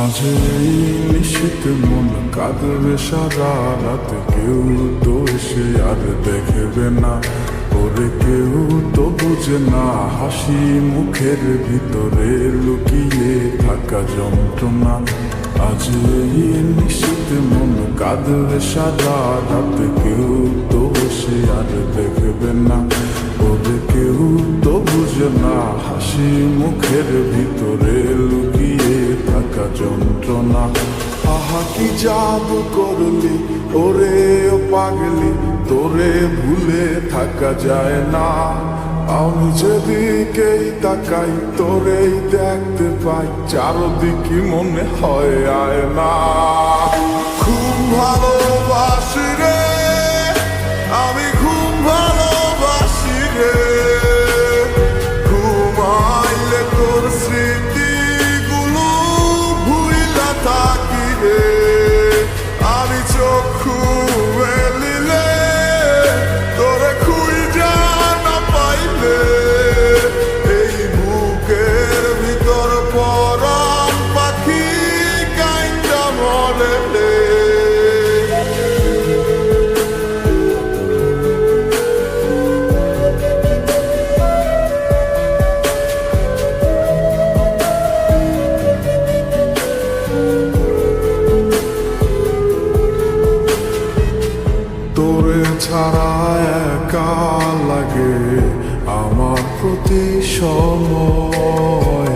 আজ এই নিশ্চিত মন কাঁদবে সারা রাত, কেউ তো এসে আর দেখবে না, ওরে কেউ তো বুঝে না হাসি মুখের ভিতরে লুকিয়ে থাকা যন্ত্রণা। আজ এই নিশ্চিত মন কাঁদবে সারা রাত, কেউ তো এসে আর দেখবে না, ওরে কেউ তো বুঝে না হাসি মুখের ভিতরে লুকিয়ে থাকা যন্ত্রণা। আহা কি জাদু করলি ওরে ও পাগলি, তোরে ভুলে থাকা যায় না। আমি যেদিকেই তাকাই তোরেই দেখতে পাই, চারদিকে মনে হয় আয় না। খুব ভালোবাসি রে আমি, খুব ভালোবাসি রে, ঘুমাইলে তোর স্মৃতিগুলো ভুইলা থাকি রে। আমি চক্ষু মেলিলে তোরে খুঁজা না পাইলে, এই বুকের ভিতর পরাণ পাখি কাইন্দা মরে রে। তোরে ছাড়া একা লাগে আমার প্রতি সময়,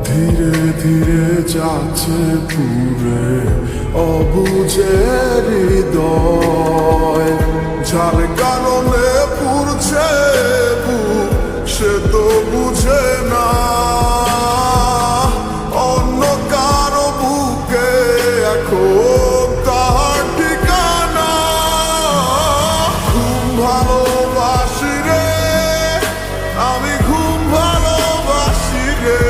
ধীরে ধীরে যাচ্ছে পুরে অবুঝের হৃদয়। যার কারণে পুরছে বুক সে তো বুঝে না, অন্য কারো বুকে এখন তার ঠিকানা। খুব ভালোবাসি রে আমি, খুব ভালোবাসি রে,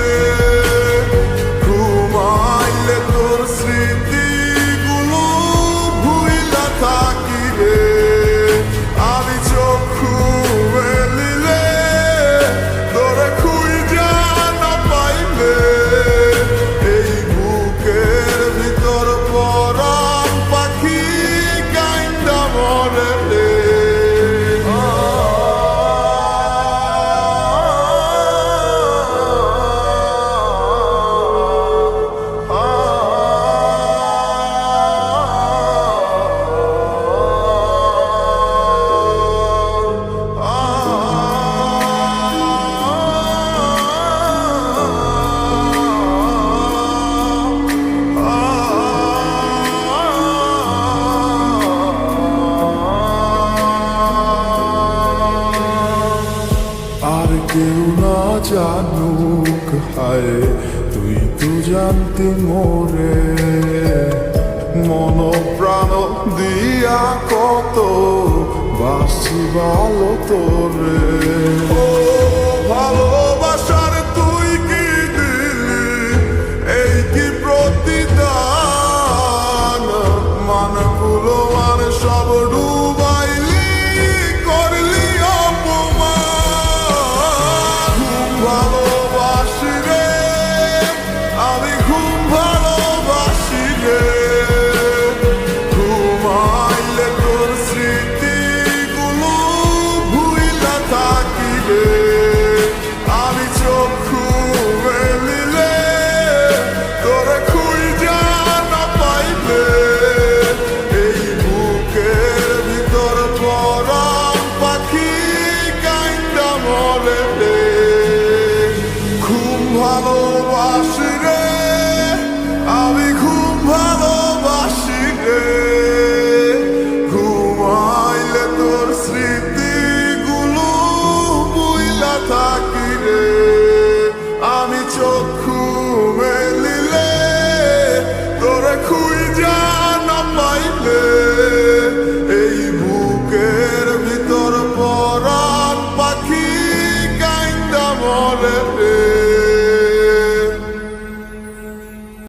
ঘুমাইলে তোর স্মৃতিগুলো ভুইলা থাকি রে। আমি চক্ষু মেলিলে তোরে খুঁজা না পাইলে, এই বুকের ভিতর পরাণ পাখি কাইন্দা মরে রে। আর কেউ না জানুক হায়, তুই তো জানতি মোরে, মন প্রাণ দিয়া কত বাসি ভালো তোরে।